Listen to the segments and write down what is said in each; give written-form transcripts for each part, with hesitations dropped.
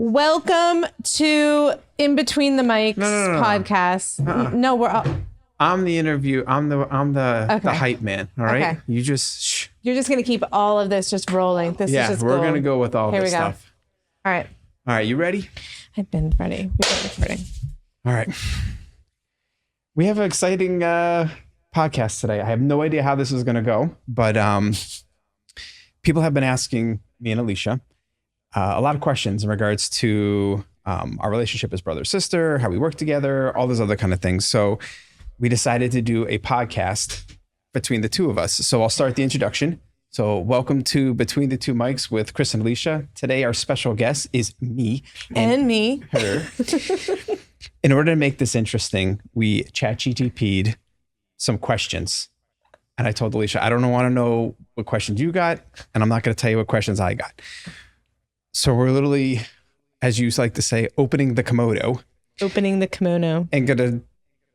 Welcome to In Between the Mics podcast. No, I'm the interview. I'm the hype man. All right. Okay. You just You're just gonna keep all of this just rolling. This is just we're gold. gonna go with all Here this we go. stuff. All right. All right. You ready? I've been ready. We've been recording. All right. We have an exciting podcast today. I have no idea how this is gonna go, but people have been asking me and Alicia a lot of questions in regards to our relationship as brother sister, how we work together, all those other kind of things. So we decided to do a podcast between the two of us. So I'll start the introduction. So welcome to Between the Two Mics with Chris and Alicia. Today, our special guest is me. And me. Her. In order to make this interesting, we ChatGPT'd some questions. And I told Alicia, I don't want to know what questions you got, and I'm not going to tell you what questions I got. So we're literally, as you like to say, opening the kimono. Opening the kimono. And going to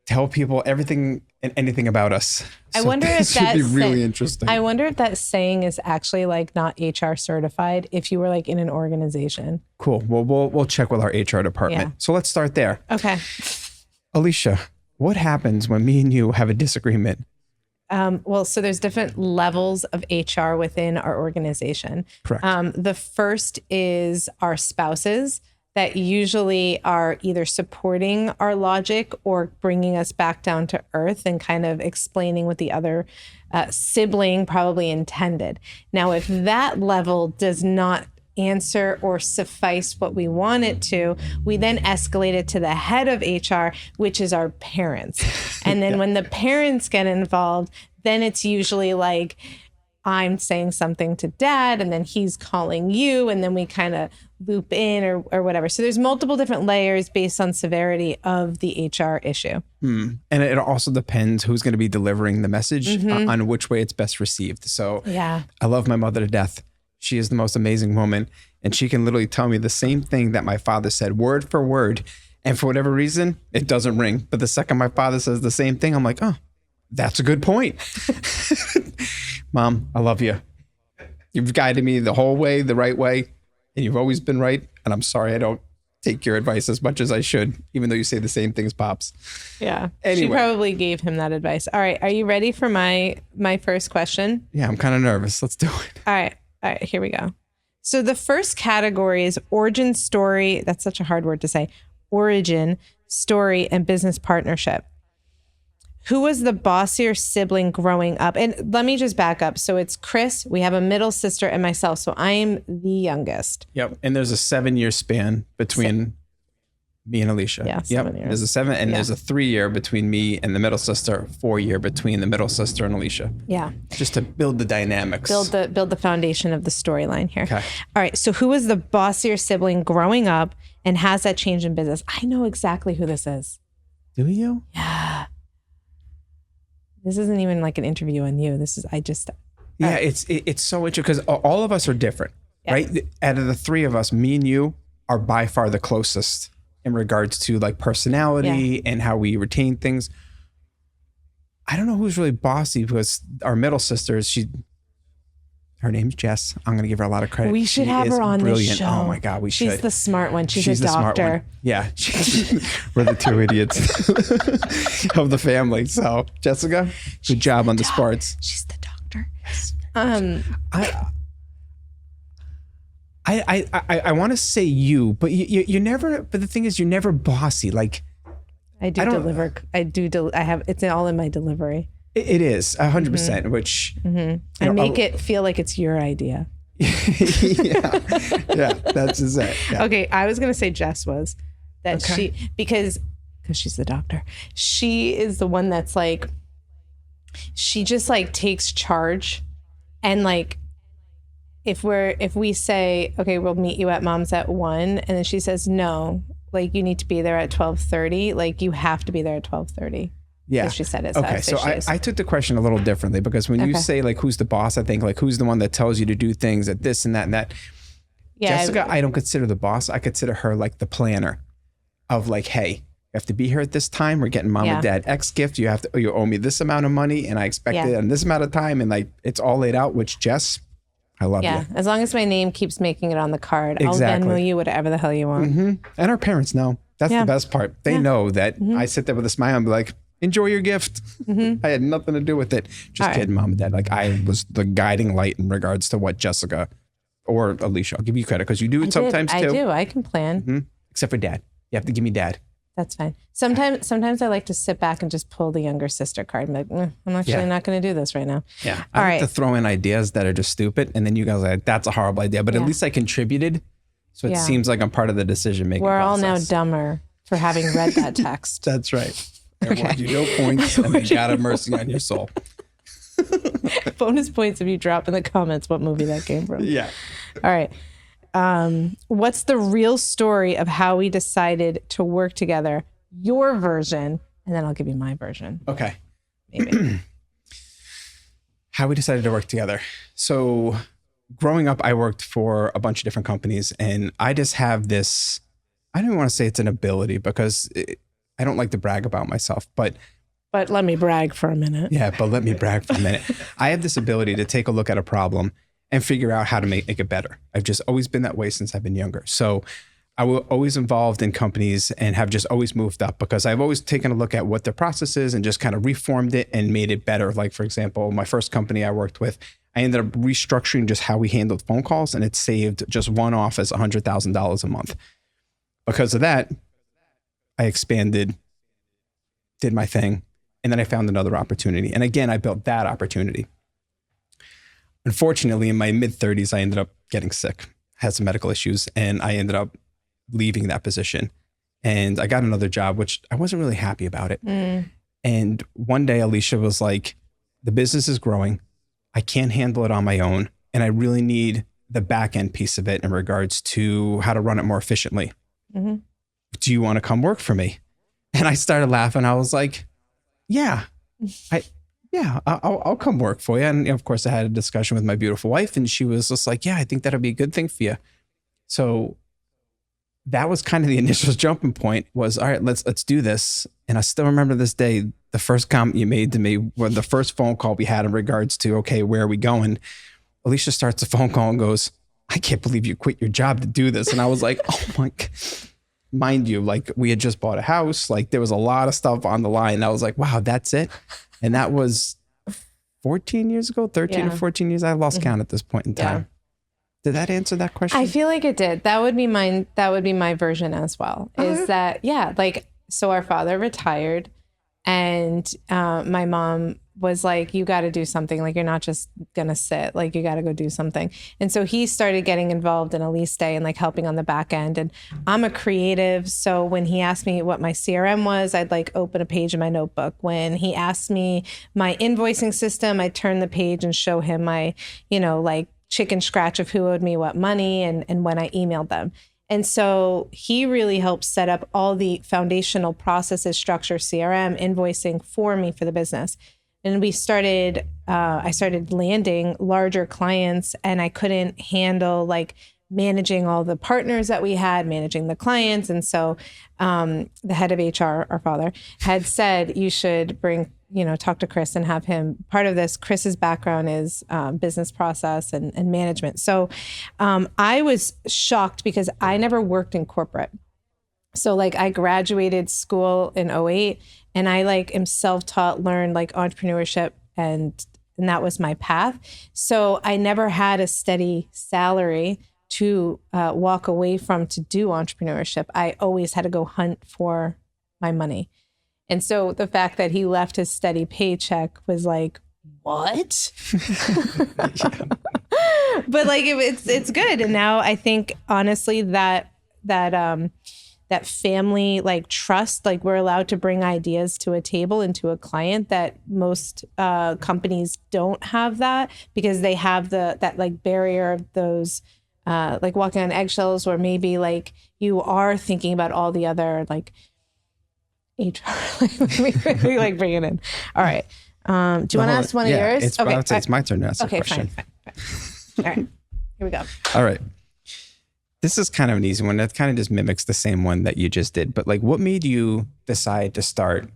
tell people everything and anything about us. I wonder if that should be really interesting. I wonder if that saying is actually like not HR certified if you were like in an organization. Cool. Well, we'll check with our HR department. Yeah. So let's start there. Okay. Alicia, what happens when me and you have a disagreement? Well, so there's different levels of HR within our organization. Correct. The first is our spouses that usually are either supporting our logic or bringing us back down to earth and kind of explaining what the other sibling probably intended. Now, if that level does not answer or suffice what we want it to, we then escalate it to the head of HR, which is our parents. And then when the parents get involved, then it's usually like I'm saying something to dad and then he's calling you and then we kind of loop in or whatever. So there's multiple different layers based on severity of the HR issue. And it also depends who's going to be delivering the message on which way it's best received. So Yeah. I love my mother to death. She is the most amazing woman. And she can literally tell me the same thing that my father said, word for word. And for whatever reason, it doesn't ring. But the second my father says the same thing, I'm like, oh, that's a good point. Mom, I love you. You've guided me the whole way, the right way. And you've always been right. And I'm sorry I don't take your advice as much as I should, even though you say the same things, Pops. Yeah. Anyway. She probably gave him that advice. All right. Are you ready for my first question? Yeah, I'm kind of nervous. Let's do it. All right, here we go. So the first category is origin story. That's such a hard word to say. Origin, story, and business partnership. Who was the bossier sibling growing up? And let me just back up. So it's Chris, we have a middle sister, and myself. So I am the youngest. Yep. And there's a 7-year span between me and Alicia. Yeah, 7 years. There's a 7 and there's a 3-year between me and the middle sister, 4-year between the middle sister and Alicia. Yeah. Just to build the dynamics. Build the foundation of the storyline here. Okay. All right. So who was the bossier sibling growing up and has that changed in business? I know exactly who this is. Do you? Yeah. This isn't even like an interview on you. This is, Yeah, it's so interesting because all of us are different, right? Out of the 3 of us, me and you are by far the closest in regards to like personality and how we retain things. I don't know who's really bossy because our middle sister, her name's Jess. I'm going to give her a lot of credit. We should have her on the show. Oh my God, we should. She's the smart one. She's a the doctor. smart one. Yeah, we're the 2 idiots of the family. So Jessica, good job on the sports. She's the doctor. I want to say you, but you never. But the thing is, you're never bossy. Like I deliver. It's all in my delivery. It is 100%. Which I make it feel like it's your idea. yeah, that's just it. Yeah. Okay, I was gonna say Jess was that because she's the doctor. She is the one that's like, she just like takes charge, and like if we say, okay, we'll meet you at mom's at 1, and then she says no, like you need to be there at 12:30. Like you have to be there at 12:30. Yeah. She said it. Okay. So I took the question a little differently because when you say like, who's the boss, I think like, who's the one that tells you to do things at this and that and that. Yeah. Jessica, I don't consider the boss. I consider her like the planner of like, hey, you have to be here at this time. We're getting mom and dad X gift. You owe me this amount of money and I expect it in this amount of time. And like, it's all laid out, which Jess, I love Yeah. you. As long as my name keeps making it on the card, Exactly. I'll Venmo you whatever the hell you want. And our parents know. That's the best part. They know that I sit there with a smile and be like, enjoy your gift. I had nothing to do with it. Just kidding, Mom and Dad. Like, I was the guiding light in regards to what Jessica or Alicia, I'll give you credit because you do it sometimes too. I do. I can plan. Except for Dad. You have to give me Dad. That's fine. Sometimes I like to sit back and just pull the younger sister card. I'm like, I'm actually not going to do this right now. Yeah. I like to throw in ideas that are just stupid. And then you guys are like, that's a horrible idea. But at least I contributed. So it seems like I'm part of the decision making We're process. all now dumber for having read that text. That's right. I award you no points and may God have mercy on your soul. Bonus points if you drop in the comments what movie that came from. Yeah. All right. What's the real story of how we decided to work together? Your version, and then I'll give you my version. Okay. Maybe. How we decided to work together. So growing up, I worked for a bunch of different companies, and I just have this, I don't even want to say it's an ability because I don't like to brag about myself, but let me brag for a minute. Yeah, but let me brag for a minute. I have this ability to take a look at a problem and figure out how to make it better. I've just always been that way since I've been younger. So I was always involved in companies and have just always moved up because I've always taken a look at what their process is and just kind of reformed it and made it better. Like, for example, my first company I worked with, I ended up restructuring just how we handled phone calls, and it saved just one office $100,000 a month. Because of that, I expanded, did my thing, and then I found another opportunity. And again, I built that opportunity. Unfortunately, in my mid-30s, I ended up getting sick, had some medical issues, and I ended up leaving that position. And I got another job, which I wasn't really happy about it. And one day, Alicia was like, the business is growing. I can't handle it on my own. And I really need the back end piece of it in regards to how to run it more efficiently. Do you want to come work for me? And I started laughing. I was like, yeah, I'll come work for you. And of course I had a discussion with my beautiful wife, and she was just like, yeah, I think that'll be a good thing for you. So that was kind of the initial jumping point was, all right, let's do this. And I still remember this day, the first comment you made to me when the first phone call we had in regards to, okay, where are we going? Alicia starts the phone call and goes, I can't believe you quit your job to do this. And I was like, oh my God. Mind you, like we had just bought a house. Like there was a lot of stuff on the line. I was like, wow, that's it. And that was 14 years ago, 13 or 14 years. I lost count at this point in time. Did that answer that question? I feel like it did. That would be mine. That would be my version as well. Is that, like, so our father retired, and my mom was like, you got to do something. Like, you're not just going to sit, like, you got to go do something. And so he started getting involved in Elise Day and like helping on the back end. And I'm a creative. So when he asked me what my CRM was, I'd like open a page in my notebook. When he asked me my invoicing system, I'd turn the page and show him my, like chicken scratch of who owed me what money and when I emailed them. And so he really helped set up all the foundational processes, structure, CRM, invoicing for me for the business. And I started landing larger clients, and I couldn't handle like managing all the partners that we had, managing the clients. And so the head of HR, our father, had said, you should talk to Chris and have him part of this. Chris's background is business process and management. So I was shocked because I never worked in corporate. So like I graduated school in 2008, and I like am self-taught, learned like entrepreneurship, and that was my path. So I never had a steady salary to walk away from to do entrepreneurship. I always had to go hunt for my money. And so the fact that he left his steady paycheck was like, what? But like it's good. And now I think honestly that family like trust, like we're allowed to bring ideas to a table and to a client that most companies don't have that, because they have that like barrier of those like walking on eggshells, or maybe like you are thinking about all the other like HR, we like bring it in. All right. Do you want to ask one of yours? It's my turn to ask a question. Fine. All right. Here we go. All right. This is kind of an easy one. That kind of just mimics the same one that you just did. But like, what made you decide to start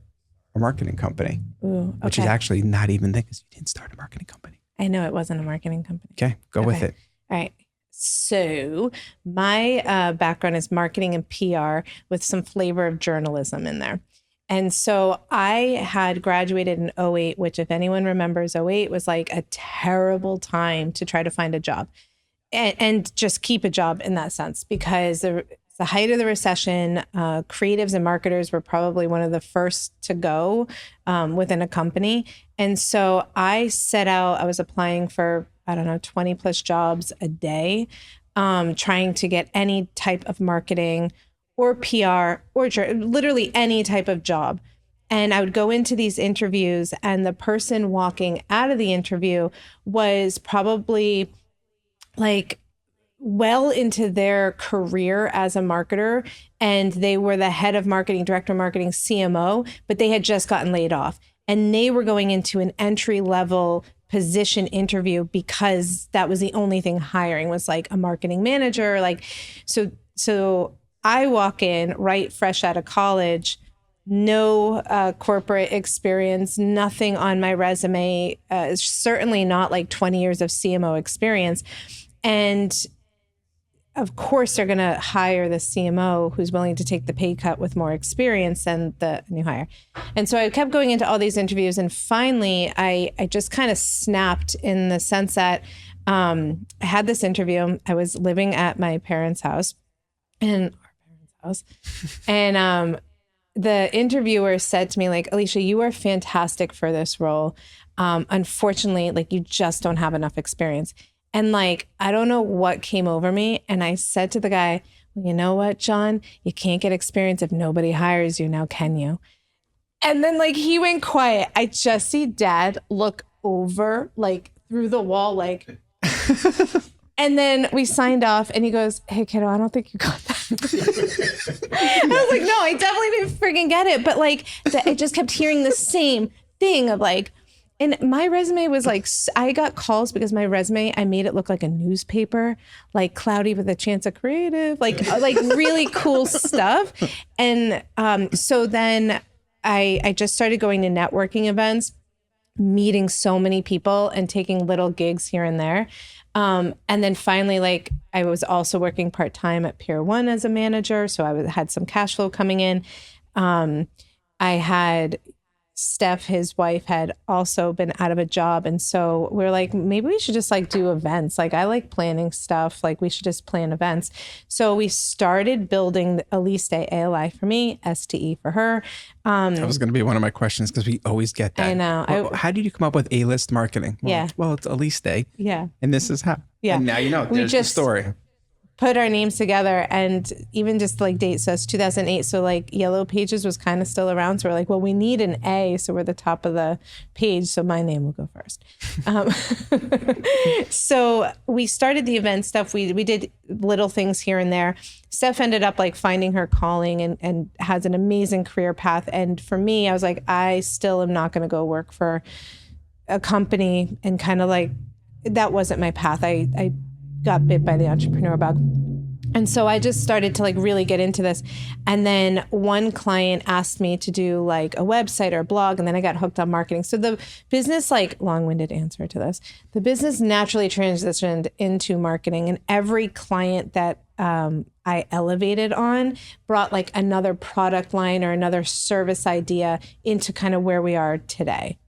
a marketing company? Ooh, okay. Which is actually not even that, because you didn't start a marketing company. I know it wasn't a marketing company. Okay, go with it. All right. So my background is marketing and PR with some flavor of journalism in there. And so I had graduated in '08, which if anyone remembers, '08 was like a terrible time to try to find a job and just keep a job in that sense, because the height of the recession, creatives and marketers were probably one of the first to go within a company. And so I set out, I was applying for, 20 plus jobs a day, trying to get any type of marketing or PR or literally any type of job. And I would go into these interviews, and the person walking out of the interview was probably like well into their career as a marketer, and they were the head of marketing, director of marketing, CMO, but they had just gotten laid off, and they were going into an entry level position interview because that was the only thing hiring was like a marketing manager. Like, so I walk in right fresh out of college, no corporate experience, nothing on my resume, certainly not like 20 years of CMO experience. And of course, they're going to hire the CMO who's willing to take the pay cut with more experience than the new hire. And so I kept going into all these interviews. And finally, I just kind of snapped in the sense that I had this interview. I was living at my parents' house and the interviewer said to me, like, Alicia, you are fantastic for this role. Unfortunately, like, you just don't have enough experience. And like, I don't know what came over me. And I said to the guy, well, you know what, John, you can't get experience if nobody hires you now, can you? And then like, he went quiet. I just see Dad look over like through the wall, like, and then we signed off and he goes, hey kiddo, I don't think you got that. I was like, no, I definitely didn't freaking get it. But like, I just kept hearing the same thing of like, and my resume was like, I got calls because my resume, I made it look like a newspaper, like cloudy with a chance of creative, like really cool stuff. And so then I just started going to networking events, meeting so many people and taking little gigs here and there. And then finally, like I was also working part-time at Pier 1 as a manager. So I had some cash flow coming in. I had Steph, his wife, had also been out of a job. And so we're like, maybe we should just like do events. Like I like planning stuff. Like we should just plan events. So we started building the Elise ALI for me, STE for her. That was going to be one of my questions because we always get that. I know. Well, how did you come up with A-list marketing? Well, it's Elise Day. Yeah. And this is how. Yeah. And now you know, there's the story. Put our names together, and even just like date says 2008. So like Yellow Pages was kind of still around. So we're like, well, we need an A. So we're the top of the page. So my name will go first. So we started the event stuff. We did little things here and there. Steph ended up like finding her calling and has an amazing career path. And for me, I was like, I still am not going to go work for a company, and kind of like, that wasn't my path. I got bit by the entrepreneur bug. And so I just started to like really get into this. And then one client asked me to do like a website or a blog, and then I got hooked on marketing. So the business, like long-winded answer to this, the business naturally transitioned into marketing, and every client that I elevated on brought like another product line or another service idea into kind of where we are today.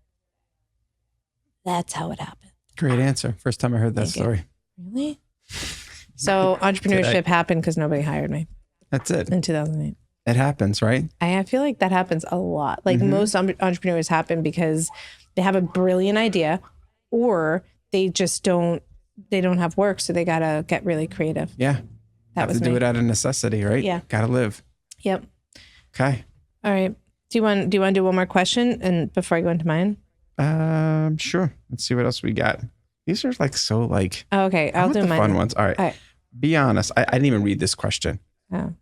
That's how it happened. Great answer. First time I heard that story. Really? So entrepreneurship happened because nobody hired me. That's it. In 2008. It happens, right? I feel like that happens a lot. Like most entrepreneurs happen because they have a brilliant idea, or they just don't have work. So they got to get really creative. Yeah. That was to do it out of necessity, right? Yeah. Got to live. Yep. Okay. All right. Do you want to do one more question and before I go into mine? Sure. Let's see what else we got. These are like so like. Oh, okay, I'll do the mine. Fun ones. All right. Be honest. I didn't even read this question,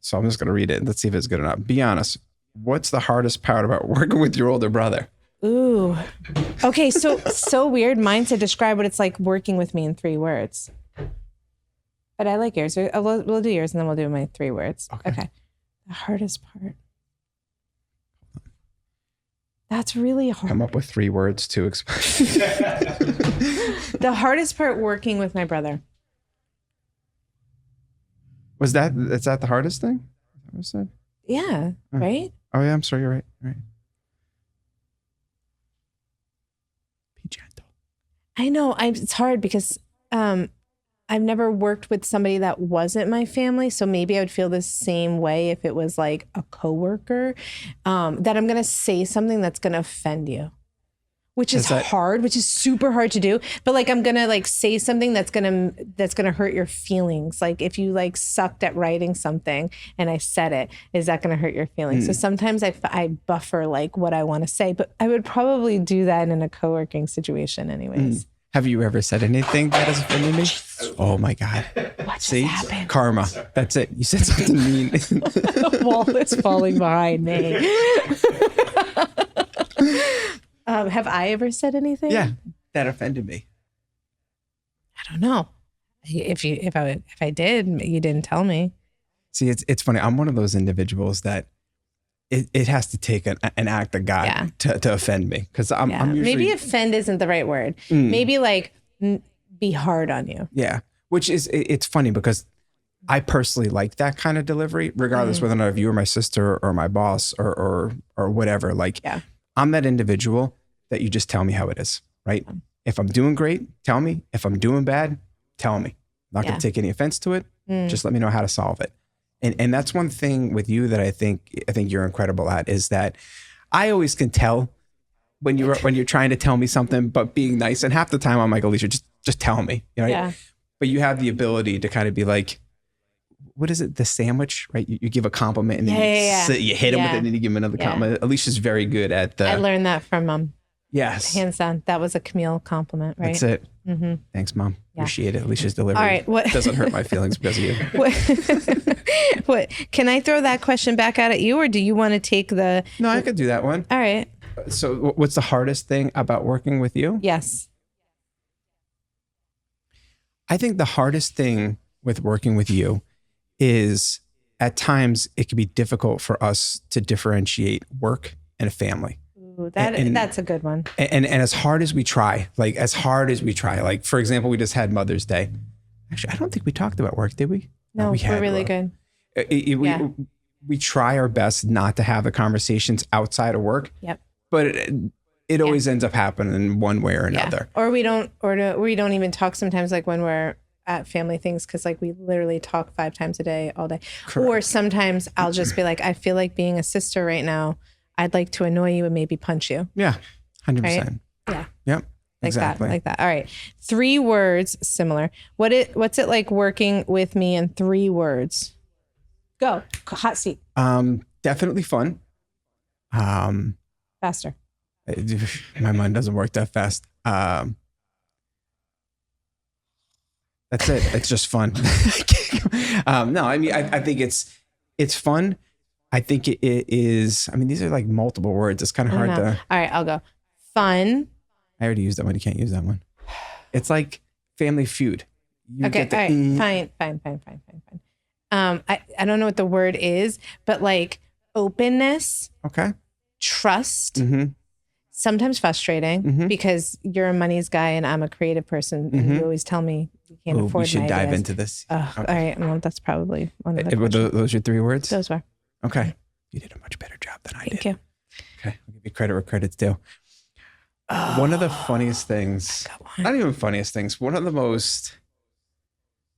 so I'm just gonna read it. Let's see if it's good or not. Be honest. What's the hardest part about working with your older brother? Ooh. Okay. So weird. Mine to describe what it's like working with me in 3 words. But I like yours. We'll do yours and then we'll do my 3 words. Okay. The hardest part. That's really hard. Come up with 3 words to explain. The hardest part working with my brother. Is that the hardest thing? What was that? Yeah. Right. Oh yeah, I'm sorry. You're right. Right. Be gentle. I know. It's hard because I've never worked with somebody that wasn't my family. So maybe I would feel the same way if it was like a coworker, that I'm going to say something that's going to offend you, which is hard, which is super hard to do. But like, I'm going to like say something that's going to hurt your feelings. Like if you like sucked at writing something and I said it, is that going to hurt your feelings? So sometimes I buffer like what I want to say, but I would probably do that in a co-working situation anyways. Have you ever said anything that has offended me? Oh my God. What just happened? Karma. That's it. You said something mean. The wall is falling behind me. Have I ever said anything? Yeah, that offended me. I don't know. If I did, you didn't tell me. See, it's funny. I'm one of those individuals that it has to take an act of God to offend me, because I'm usually, maybe offend isn't the right word. Maybe like be hard on you. Yeah, which is it's funny because I personally like that kind of delivery, regardless whether or not if you or my sister or my boss or whatever. Like, I'm that individual that you just tell me how it is, right? If I'm doing great, tell me. If I'm doing bad, tell me. I'm not going to take any offense to it. Just let me know how to solve it. And that's one thing with you that I think you're incredible at, is that I always can tell when you're trying to tell me something, but being nice. And half the time I'm like, Alicia, just tell me, you know? Yeah. But you have the ability to kind of be like, what is it? The sandwich, right? You give a compliment and then you hit him with it and then you give him another compliment. Alicia's very good at that. I learned that from Mom. Yes. Hands down. That was a Camille compliment, right? That's it. Mm-hmm. Thanks, Mom. Yeah. Appreciate it. Alicia's delivery. All right. What doesn't hurt my feelings because of you. What? Can I throw that question back out at you, or do you want to take the... No, I could do that one. All right. So what's the hardest thing about working with you? Yes. I think the hardest thing with working with you is at times it can be difficult for us to differentiate work and a family. Ooh, that's a good one. And as hard as we try, like for example, we just had Mother's Day. Actually, I don't think we talked about work, did we? No, we're really good. We try our best not to have the conversations outside of work. Yep. But it always ends up happening one way or another. Or we don't even talk sometimes, like when we're at family things, because like we literally talk 5 times a day all day. Correct. Or sometimes I'll just be like, I feel like being a sister right now. I'd like to annoy you and maybe punch you. Yeah, 100%. Right? Yeah. Yep. Like exactly. Like that. All right. 3 words, similar. What's it like working with me in 3 words? Go. Hot seat. Definitely fun. Faster. My mind doesn't work that fast. That's it. It's just fun. No, I mean, I think it's fun. I think it is. I mean, these are like multiple words. It's kind of hard to. All right, I'll go. Fun. I already used that one. You can't use that one. It's like Family Feud. Okay. All right. Fine. I don't know what the word is, but like openness. Okay. Trust. Mm-hmm. Sometimes frustrating because you're a money's guy and I'm a creative person, and you always tell me you can't afford. We should dive into this. Okay. All right. Well, that's probably one of the. Were those your 3 words? Those were. Okay. You did a much better job than I did. Thank you. Okay. I'll give you credit where credit's due. One of the funniest things, not even funniest things, one of the most,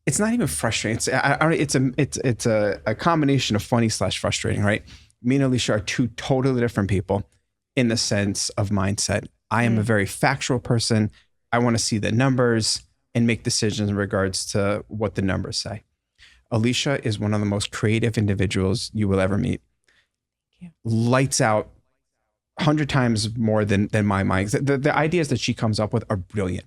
it's not even frustrating. It's a combination of funny / frustrating, right? Me and Alicia are 2 totally different people in the sense of mindset. I am a very factual person. I want to see the numbers and make decisions in regards to what the numbers say. Alicia is one of the most creative individuals you will ever meet. Lights out 100 times more than my mind. The ideas that she comes up with are brilliant.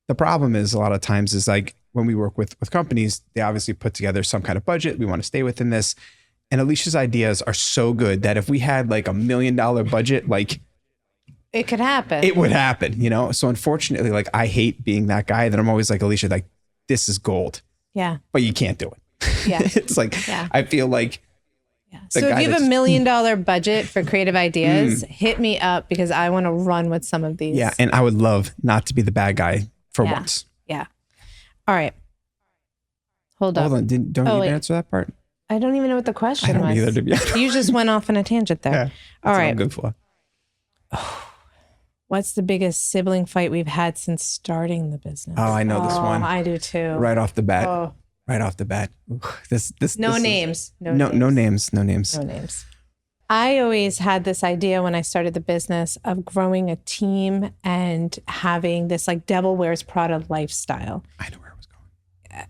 The problem is a lot of times is like when we work with companies, they obviously put together some kind of budget. We want to stay within this. And Alicia's ideas are so good that if we had like $1 million budget, like it could happen. It would happen, you know? So unfortunately, like I hate being that guy that I'm always like, Alicia, like this is gold. Yeah. But you can't do it. Yeah. It's like, I feel like. So if you have $1 million budget for creative ideas, hit me up because I want to run with some of these. Yeah. And I would love not to be the bad guy for once. Yeah. All right. Hold on. Don't you wait. answer that part? I don't even know what the question I don't was. either, to be honest. You just went off on a tangent there. Yeah, all right. I'm good for. What's the biggest sibling fight we've had since starting the business? Oh, I know this one. I do too. Right off the bat. Oh. Right off the bat. No names. No names. I always had this idea when I started the business of growing a team and having this like devil wears Prada lifestyle. I know where I was going.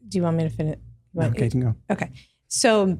Do you want me to finish? Okay, you can go. Okay. So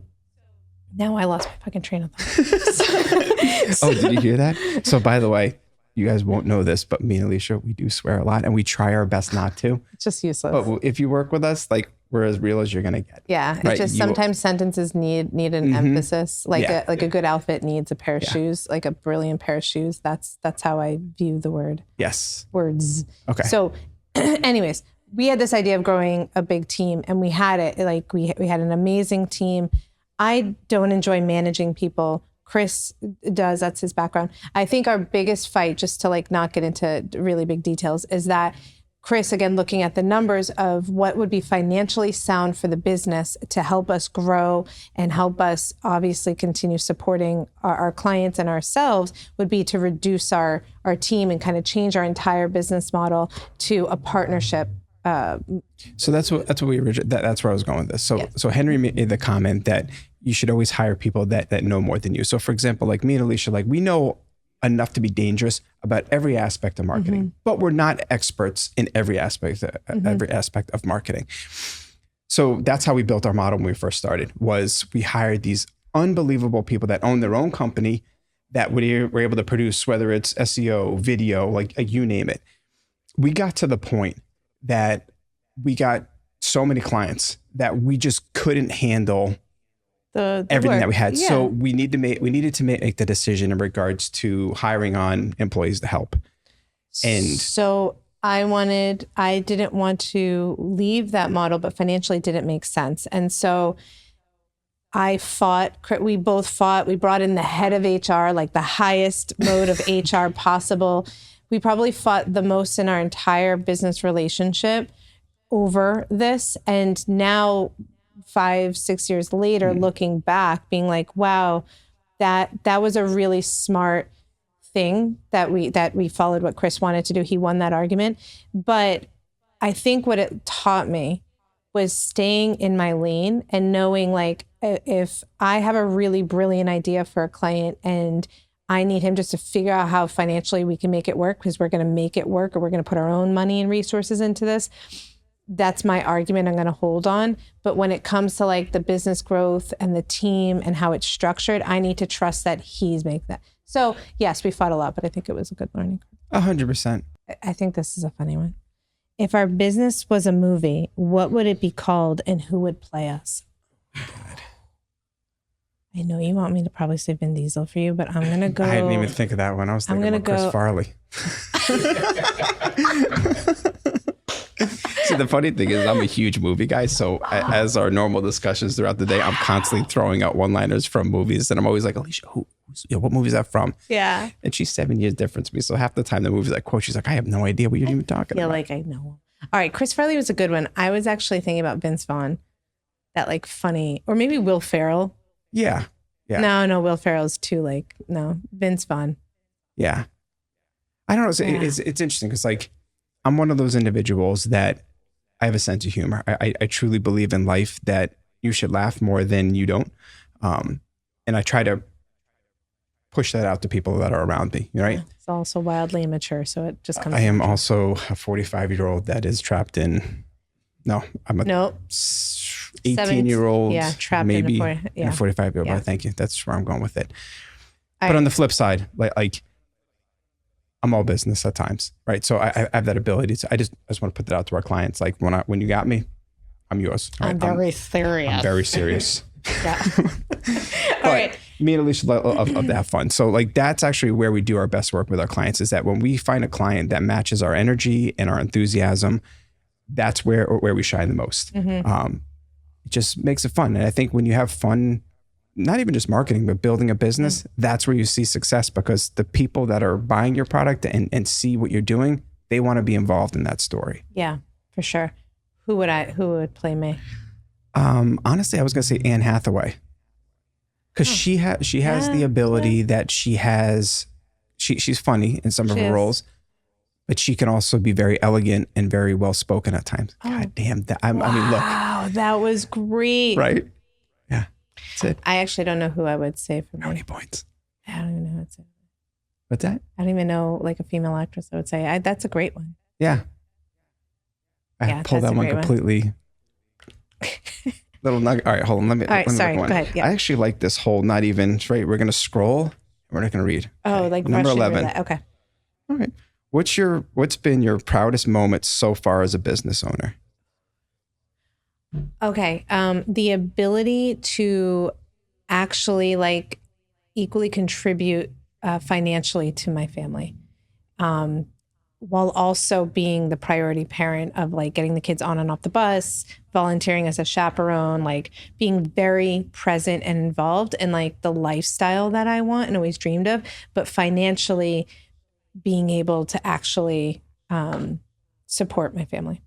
now I lost my fucking train of thought. Oh, did you hear that? So by the way, you guys won't know this, but me and Alicia, we do swear a lot and we try our best not to. It's just useless. But if you work with us, like we're as real as you're going to get. Yeah. Right? It's just sometimes sentences need an emphasis. Like a good outfit needs a pair of shoes, like a brilliant pair of shoes. That's how I view the word. Yes. Words. Okay. So anyways, we had this idea of growing a big team and we had it. Like we had an amazing team. I don't enjoy managing people. Chris does. That's his background. I think our biggest fight, just to like not get into really big details, is that Chris, again, looking at the numbers of what would be financially sound for the business to help us grow and help us obviously continue supporting our clients and ourselves, would be to reduce our team and kind of change our entire business model to a partnership. So that's what we originally, that's where I was going with this. So Henry made the comment that you should always hire people that know more than you. So for example, like me and Alicia, like we know enough to be dangerous about every aspect of marketing, but we're not experts in every aspect of marketing. So that's how we built our model when we first started, was we hired these unbelievable people that own their own company that were able to produce, whether it's SEO, video, like you name it. We got to the point that we got so many clients that we just couldn't handle everything work that we had. Yeah. So we needed to make the decision in regards to hiring on employees to help. And so I didn't want to leave that model, but financially it didn't make sense. And so we both fought. We brought in the head of HR, like the highest mode of HR possible. We probably fought the most in our entire business relationship over this. And now 5-6 years later, looking back, being like, wow, that was a really smart thing that we followed what Chris wanted to do. He won that argument. But I think what it taught me was staying in my lane and knowing, like, if I have a really brilliant idea for a client and I need him just to figure out how financially we can make it work, because we're going to make it work, or we're going to put our own money and resources into this. That's my argument I'm going to hold on. But when it comes to like the business growth and the team and how it's structured, I need to trust that he's making that. So yes, we fought a lot, but I think it was a good learning. 100%. I think this is a funny one. If our business was a movie, what would it be called and who would play us? God. I know you want me to probably say Vin Diesel for you, but I'm going to go. I didn't even think of that one. I was thinking about Chris Farley. See, the funny thing is I'm a huge movie guy. So as our normal discussions throughout the day, I'm constantly throwing out one-liners from movies. And I'm always like, Alicia, what movie is that from? Yeah. And she's 7 years different to me. So half the time the movies I quote, she's like, I have no idea what you're even talking about. Yeah, like I know. All right. Chris Farley was a good one. I was actually thinking about Vince Vaughn. That like funny, or maybe Will Ferrell. Yeah. Yeah. No, Will Ferrell's too Vince Vaughn. Yeah. I don't know. It's interesting because like I'm one of those individuals that I have a sense of humor. I truly believe in life that you should laugh more than you don't. And I try to push that out to people that are around me, right? Yeah, it's also wildly immature. So it just comes. I am also a 45-year-old that is trapped in, I'm a 18-year-old, trapped maybe in a 45-year-old. Yeah. Thank you. That's where I'm going with it. But on the flip side, like I'm all business at times, right? So I have that ability to. I just want to put that out to our clients. Like when you got me, I'm yours. Right? I'm very serious. I'm very serious. Yeah. All right. Me and Alicia love to have fun. So like that's actually where we do our best work with our clients, is that when we find a client that matches our energy and our enthusiasm, that's where we shine the most. Mm-hmm. It just makes it fun. And I think when you have fun, not even just marketing, but building a business, that's where you see success, because the people that are buying your product and see what you're doing, they want to be involved in that story. Yeah, for sure. Who would play me? Honestly, I was going to say Anne Hathaway. Because she has the ability that she's funny in some of her roles, but she can also be very elegant and very well spoken at times. God damn that! I mean, look. Wow, that was great. Right? Yeah, that's it. I actually don't know who I would say for me. How many points? I don't even know who I'd say. What's that? I don't even know like a female actress I would say. That's a great one. Yeah. I pulled that one completely. Little nugget. All right, hold on. Let me. All right, sorry. Go ahead. Yeah. I actually like this whole not even straight. We're gonna scroll. We're not gonna read. Oh, like number 11. Okay. All right. What's been your proudest moment so far as a business owner? Okay. The ability to actually like equally contribute financially to my family. While also being the priority parent of like getting the kids on and off the bus, volunteering as a chaperone, like being very present and involved in like the lifestyle that I want and always dreamed of, but financially being able to actually support my family.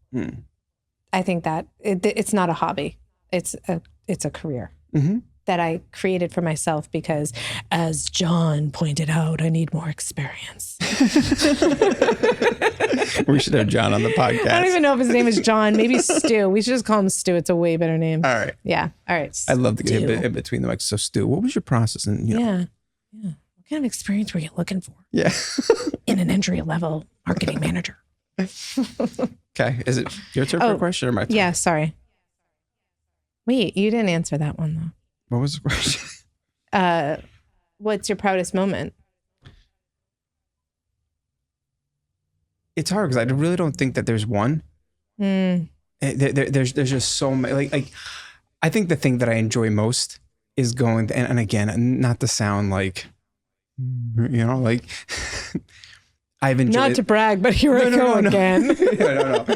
I think that it's not a hobby. It's a career. Mm-hmm. That I created for myself because, as John pointed out, I need more experience. We should have John on the podcast. I don't even know if his name is John. Maybe Stu. We should just call him Stu. It's a way better name. All right. Yeah. All right. I'd love to get in between the mics. So, Stu, what was your process? And Yeah. What kind of experience were you looking for? Yeah. In an entry-level marketing manager. Okay. Is it your turn for a question or my turn? Yeah. Sorry. Wait, you didn't answer that one though. What was the question? What's your proudest moment? It's hard because I really don't think that there's one. There's just so many. Like I think the thing that I enjoy most is going. And again, not to sound like, like I've enjoyed. Not to brag, but here I go again. No.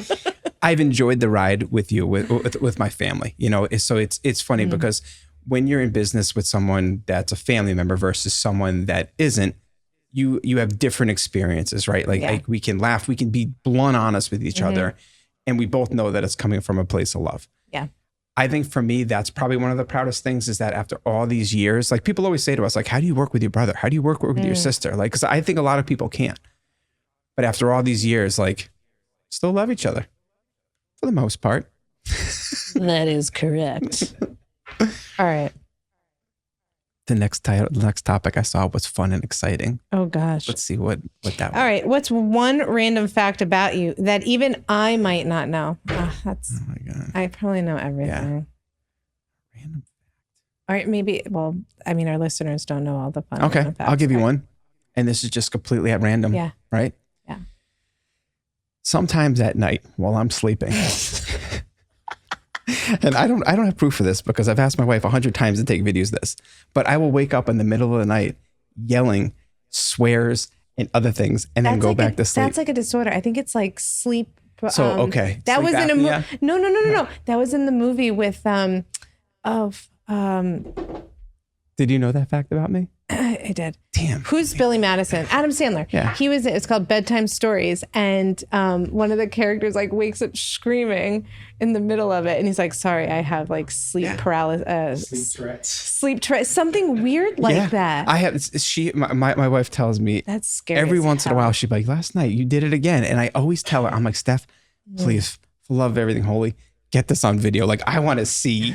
I've enjoyed the ride with you with my family. So it's funny because when you're in business with someone that's a family member versus someone that isn't, you have different experiences, right? Like we can laugh, we can be blunt honest with each other, and we both know that it's coming from a place of love. Yeah. I think for me, that's probably one of the proudest things is that after all these years, like people always say to us, like, how do you work with your brother? How do you work with your sister? Like, because I think a lot of people can't. But after all these years, like, still love each other for the most part. That is correct. All right. The next topic I saw was fun and exciting. Oh gosh. Let's see what that was. All right. What's one random fact about you that even I might not know? Oh my God. I probably know everything. Yeah. Random fact. All right. Maybe. Well, I mean, our listeners don't know all the fun. Okay. Facts, I'll give you one. And this is just completely at random. Yeah. Right? Yeah. Sometimes at night while I'm sleeping. And I don't have proof of this because I've asked my wife 100 times to take videos of this, but I will wake up in the middle of the night yelling swears and other things and then go back to sleep. That's like a disorder. I think it's like sleep. So, okay. That sleep was in a apnea? No. That was in the movie with, Did you know that fact about me? I did. Damn. Who's Billy Madison? Adam Sandler. Yeah. It's called Bedtime Stories. And one of the characters like wakes up screaming in the middle of it. And he's like, sorry, I have like sleep paralysis. Sleep Tourette's. Something weird like that. I have, my wife tells me. That's scary. Every once in a while, she'd be like, last night you did it again. And I always tell her, I'm like, Steph, please, for the love of everything holy, get this on video. Like, I want to see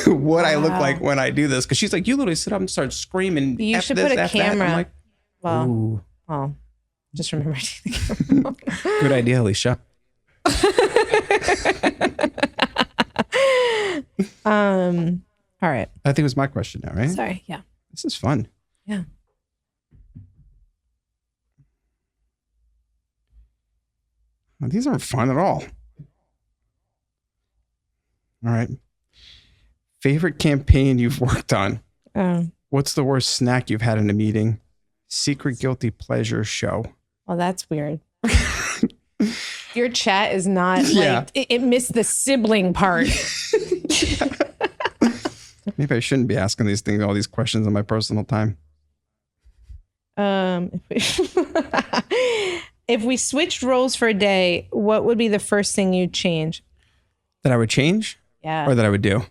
what I look like when I do this. Because she's like, you literally sit up and start screaming. You should put a camera. I'm like, well, just remember to take the camera. Good idea, Alicia. All right. I think it was my question now, right? Sorry. Yeah. This is fun. Yeah. Well, these aren't fun at all. All right. Favorite campaign you've worked on? What's the worst snack you've had in a meeting? Secret guilty pleasure show. Well, that's weird. Your chat is not like it missed the sibling part. Maybe I shouldn't be asking all these questions in my personal time. If If we switched roles for a day, what would be the first thing you'd change? That I would change? Yeah. Or that I would do?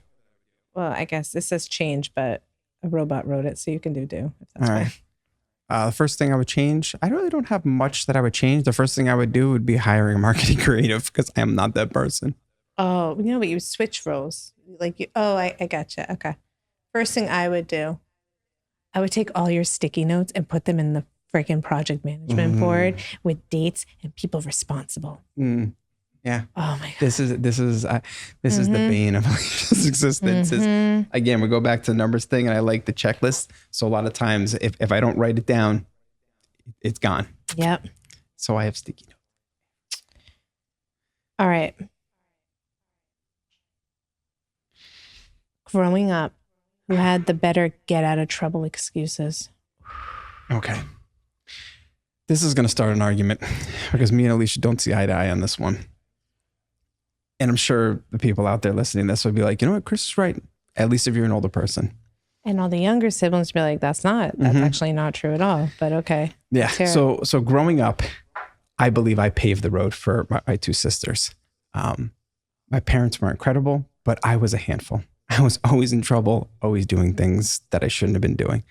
Well, I guess this says change, but a robot wrote it, so you can do. If that's All right. The first thing I would change, I really don't have much that I would change. The first thing I would do would be hiring a marketing creative because I am not that person. Oh, but you switch roles. I gotcha. Okay. First thing I would do, I would take all your sticky notes and put them in the freaking project management board with dates and people responsible. Yeah. Oh my God. This is the bane of Alicia's existence. Is, again, we go back to the numbers thing, and I like the checklist. So a lot of times, if I don't write it down, it's gone. Yep. So I have sticky notes. All right. Growing up, who had the better get out of trouble excuses? Okay. This is going to start an argument because me and Alicia don't see eye to eye on this one. And I'm sure the people out there listening to this will be like, you know what, Chris is right. At least if you're an older person. And all the younger siblings be like, that's actually not true at all. But okay. Yeah. So growing up, I believe I paved the road for my two sisters. My parents were incredible, but I was a handful. I was always in trouble, always doing things that I shouldn't have been doing.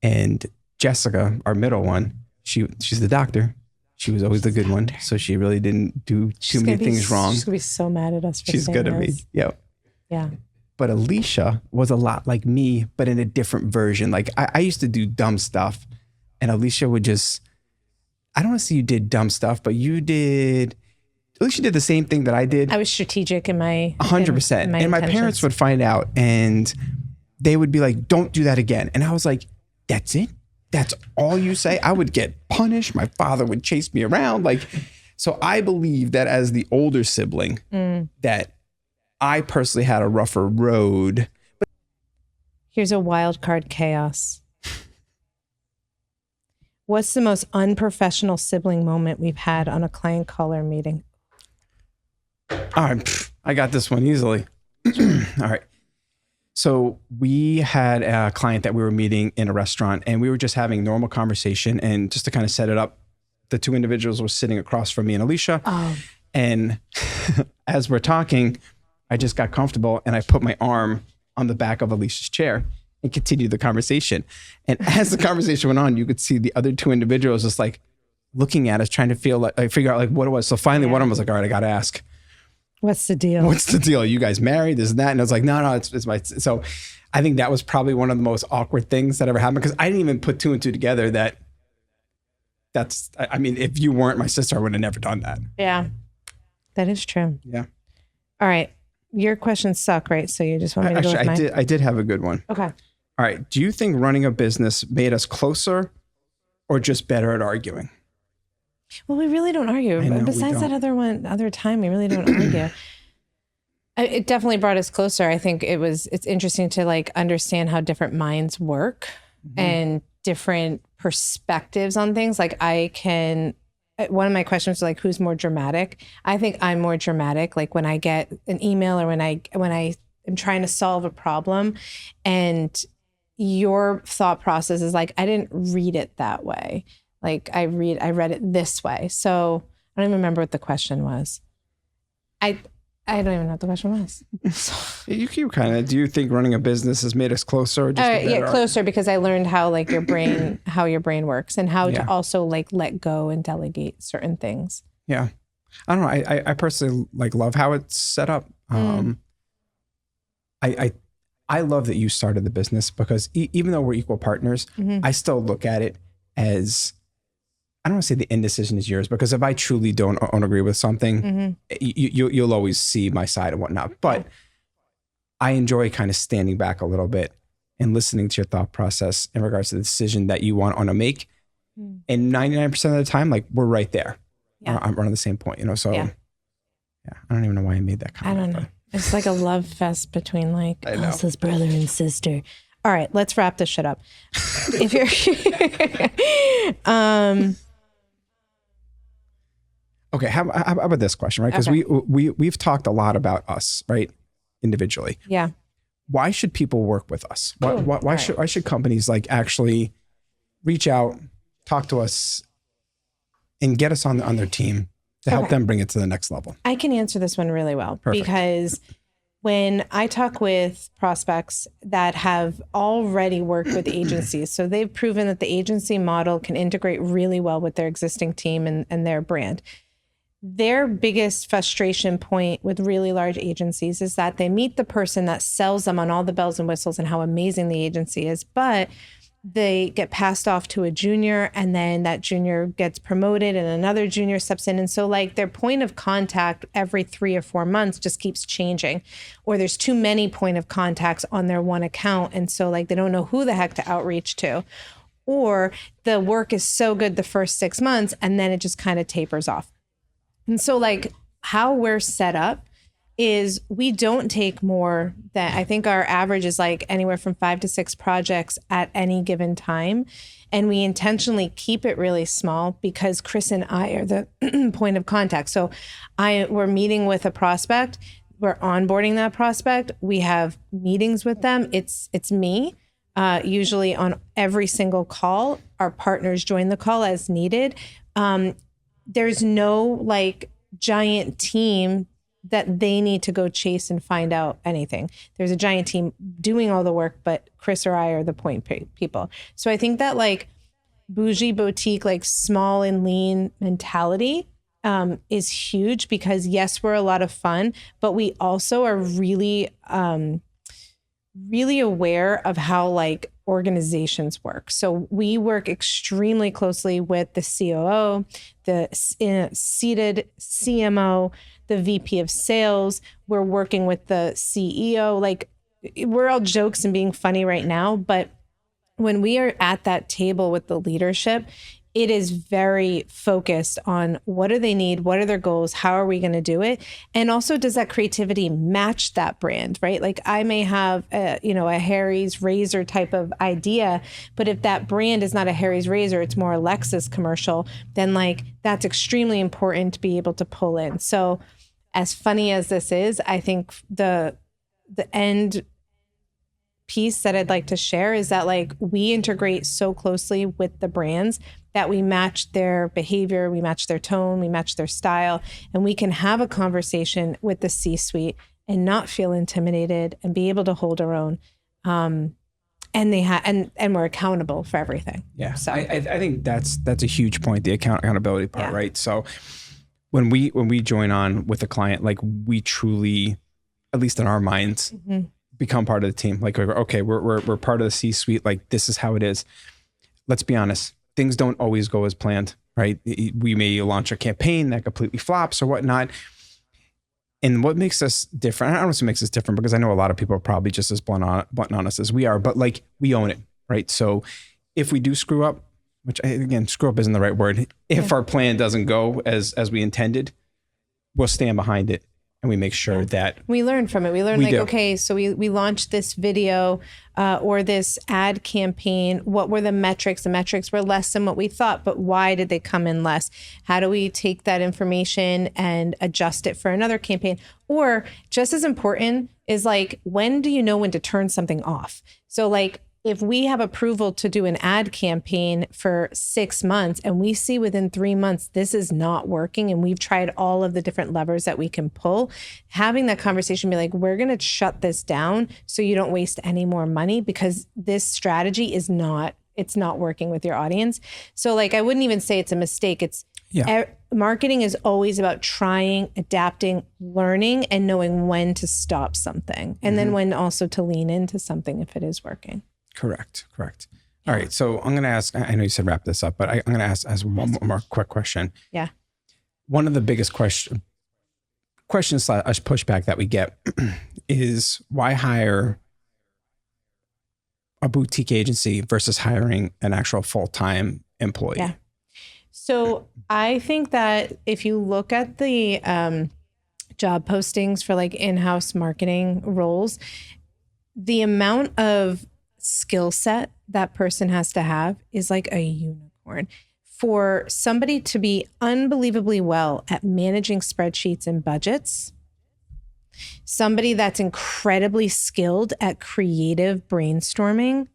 And Jessica, our middle one, she's the doctor. She was always the good one. So she really didn't do too many things wrong. She's going to be so mad at us for She's good at me. Yep. Yeah. But Alicia was a lot like me, but in a different version. Like I used to do dumb stuff, and Alicia would just, I don't want to say you did dumb stuff, but Alicia did the same thing that I did. I was strategic in my 100%. And my parents would find out and they would be like, don't do that again. And I was like, that's it? That's all you say? I would get punished. My father would chase me around. So I believe that as the older sibling, that I personally had a rougher road. Here's a wild card chaos. What's the most unprofessional sibling moment we've had on a client caller meeting? All right, I got this one easily. All right. So we had a client that we were meeting in a restaurant, and we were just having normal conversation. And just to kind of set it up, the two individuals were sitting across from me and Alicia. Oh. And as we're talking, I just got comfortable and I put my arm on the back of Alicia's chair and continued the conversation. And as the conversation went on, you could see the other two individuals just like looking at us, trying to figure out like what it was. So finally, one of them was like, all right, I got to ask. What's the deal? What's the deal? You guys married? This and that? And I was like, no, it's my. So I think that was probably one of the most awkward things that ever happened because I didn't even put two and two together I mean, if you weren't my sister, I would have never done that. Yeah, that is true. Yeah. All right. Your questions suck, right? So you just want me to go with mine? I did have a good one. Okay. All right. Do you think running a business made us closer or just better at arguing? Well, we really don't argue. Besides that other time, we really don't argue. It definitely brought us closer. I think it's interesting to like understand how different minds work and different perspectives on things. Like one of my questions was like, who's more dramatic? I think I'm more dramatic. Like when I get an email or when I am trying to solve a problem and your thought process is like, I didn't read it that way. Like I read it this way. So I don't even remember what the question was. I don't even know what the question was. You kind of, do you think running a business has made us closer? Or just closer because I learned how like your brain works and how to also like let go and delegate certain things. Yeah. I don't know. I personally like love how it's set up. I love that you started the business because even though we're equal partners, I still look at it as, I don't want to say the indecision is yours because if I truly don't agree with something, you'll always see my side and whatnot. But I enjoy kind of standing back a little bit and listening to your thought process in regards to the decision that you want to make. And 99% of the time, like we're right there. Yeah. I'm on the same point, So I don't even know why I made that comment. I don't know. It's like a love fest between like Elsa's brother and sister. All right, let's wrap this shit up. If you're okay, how about this question, right? Because we've talked a lot about us, right? Individually. Yeah. Why should people work with us? Why should companies like actually reach out, talk to us, and get us on their team to help them bring it to the next level. I can answer this one really well. Perfect. Because when I talk with prospects that have already worked with agencies, so they've proven that the agency model can integrate really well with their existing team and their brand. Their biggest frustration point with really large agencies is that they meet the person that sells them on all the bells and whistles and how amazing the agency is, but they get passed off to a junior, and then that junior gets promoted and another junior steps in. And so like their point of contact every 3 or 4 months just keeps changing, or there's too many point of contacts on their one account. And so like they don't know who the heck to outreach to, or the work is so good the first 6 months and then it just kind of tapers off. And so like how we're set up is we don't take more than, I think our average is like anywhere from 5 to 6 projects at any given time. And we intentionally keep it really small because Chris and I are the point of contact. So we're meeting with a prospect, we're onboarding that prospect, we have meetings with them. It's me, usually on every single call. Our partners join the call as needed. There's no like giant team that they need to go chase and find out anything. There's a giant team doing all the work, but Chris or I are the point people. So I think that like bougie boutique, like small and lean mentality is huge because yes, we're a lot of fun, but we also are really, really aware of how like organizations work. So we work extremely closely with the COO, the seated CMO, the VP of sales. We're working with the CEO. Like we're all jokes and being funny right now, but when we are at that table with the leadership, it is very focused on what do they need? What are their goals? How are we going to do it? And also, does that creativity match that brand, right? Like I may have a Harry's razor type of idea, but if that brand is not a Harry's razor, it's more a Lexus commercial, then like that's extremely important to be able to pull in. So as funny as this is, I think the end piece that I'd like to share is that like we integrate so closely with the brands that we match their behavior, we match their tone, we match their style, and we can have a conversation with the C-suite and not feel intimidated and be able to hold our own. And we're accountable for everything. Yeah. So I think that's a huge point, the accountability part, right? So when we join on with a client, like we truly, at least in our minds, become part of the team. Like, okay, we're part of the C-suite. Like this is how it is. Let's be honest. Things don't always go as planned, right? We may launch a campaign that completely flops or whatnot. And what makes us different, I don't know if it makes us different because I know a lot of people are probably just as blunt honest as we are, but like we own it, right? So if we do screw up, which again, screw up isn't the right word. If our plan doesn't go as we intended, we'll stand behind it. And we make sure that we learn from it. We learn okay, so we launched this video or this ad campaign. What were the metrics? The metrics were less than what we thought, but why did they come in less? How do we take that information and adjust it for another campaign? Or just as important is like, when do you know when to turn something off? So like, if we have approval to do an ad campaign for 6 months and we see within 3 months, this is not working and we've tried all of the different levers that we can pull, having that conversation, be like, we're going to shut this down so you don't waste any more money because this strategy it's not working with your audience. So like, I wouldn't even say it's a mistake. Marketing is always about trying, adapting, learning, and knowing when to stop something. And then when also to lean into something if it is working. Correct. All right. So I'm going to ask, I know you said wrap this up, but I'm going to ask one more quick question. Yeah. One of the biggest questions / pushback that we get is why hire a boutique agency versus hiring an actual full-time employee? Yeah. So I think that if you look at the job postings for like in-house marketing roles, the amount of skill set that person has to have is like a unicorn. For somebody to be unbelievably well at managing spreadsheets and budgets, somebody that's incredibly skilled at creative brainstorming,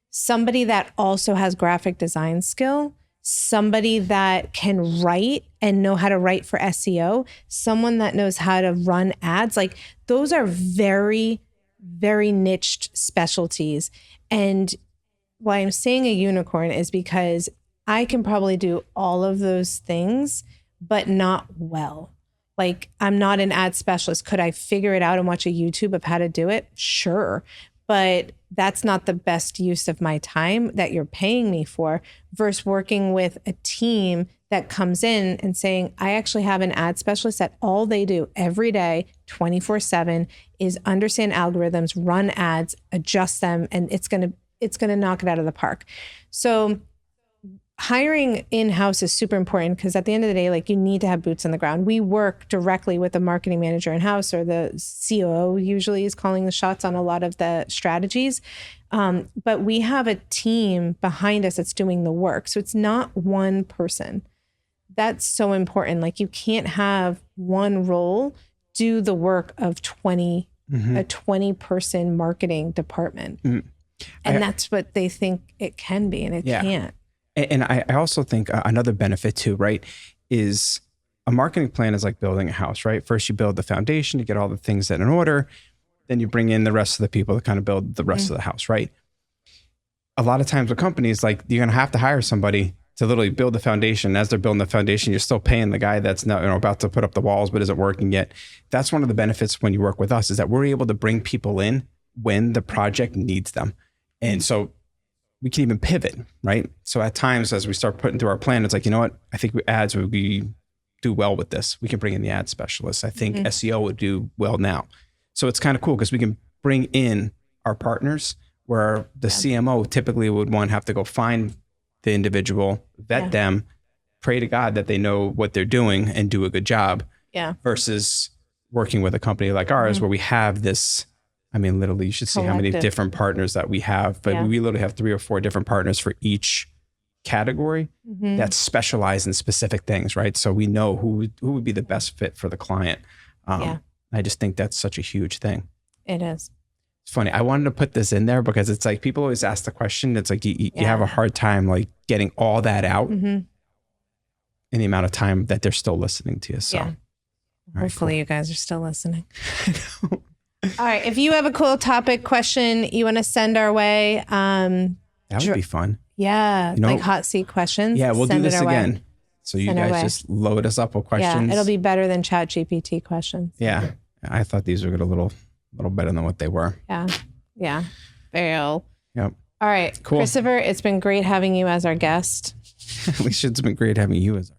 somebody that also has graphic design skill, somebody that can write and know how to write for SEO, someone that knows how to run ads. Like those are very, very niched specialties. And why I'm saying a unicorn is because I can probably do all of those things, but not well. Like I'm not an ad specialist. Could I figure it out and watch a YouTube of how to do it? Sure. But that's not the best use of my time that you're paying me for versus working with a team that comes in and saying, I actually have an ad specialist that all they do every day, 24/7 is understand algorithms, run ads, adjust them, and it's going to knock it out of the park. So hiring in-house is super important because at the end of the day, like you need to have boots on the ground. We work directly with the marketing manager in-house, or the COO usually is calling the shots on a lot of the strategies. But we have a team behind us that's doing the work. So it's not one person. That's so important. Like you can't have one role do the work of 20, a 20-person marketing department. And that's what they think it can be, and it can't. And I also think another benefit too, right, is a marketing plan is like building a house, right? First you build the foundation to get all the things in order. Then you bring in the rest of the people to kind of build the rest of the house, right? A lot of times with companies, like you're going to have to hire somebody to literally build the foundation. As they're building the foundation, you're still paying the guy that's not, about to put up the walls, but isn't working yet. That's one of the benefits when you work with us, is that we're able to bring people in when the project needs them. And so we can even pivot, right? So at times, as we start putting through our plan, it's like, you know what? I think ads would do well with this. We can bring in the ad specialists. I think SEO would do well now. So it's kind of cool because we can bring in our partners, where the CMO typically would have to go find the individual, vet them, pray to God that they know what they're doing and do a good job. Versus working with a company like ours where we have this, I mean, literally you should see how many different partners that we have, but we literally have 3 or 4 different partners for each category that specialize in specific things, right? So we know who would be the best fit for the client. I just think that's such a huge thing. It is. It's funny. I wanted to put this in there because it's like people always ask the question. It's like you have a hard time like getting all that out in the amount of time that they're still listening to you. So hopefully you guys are still listening. All right. If you have a cool topic question you want to send our way, that would be fun. Yeah. Like hot seat questions. Yeah. We'll do this again. So you guys just load us up with questions. Yeah. It'll be better than ChatGPT questions. Yeah. I thought these were a little better than what they were. Yeah. Yeah. Fail. Yep. All right. Cool. Christopher, it's been great having you as our guest. Alicia, it's been great having you as our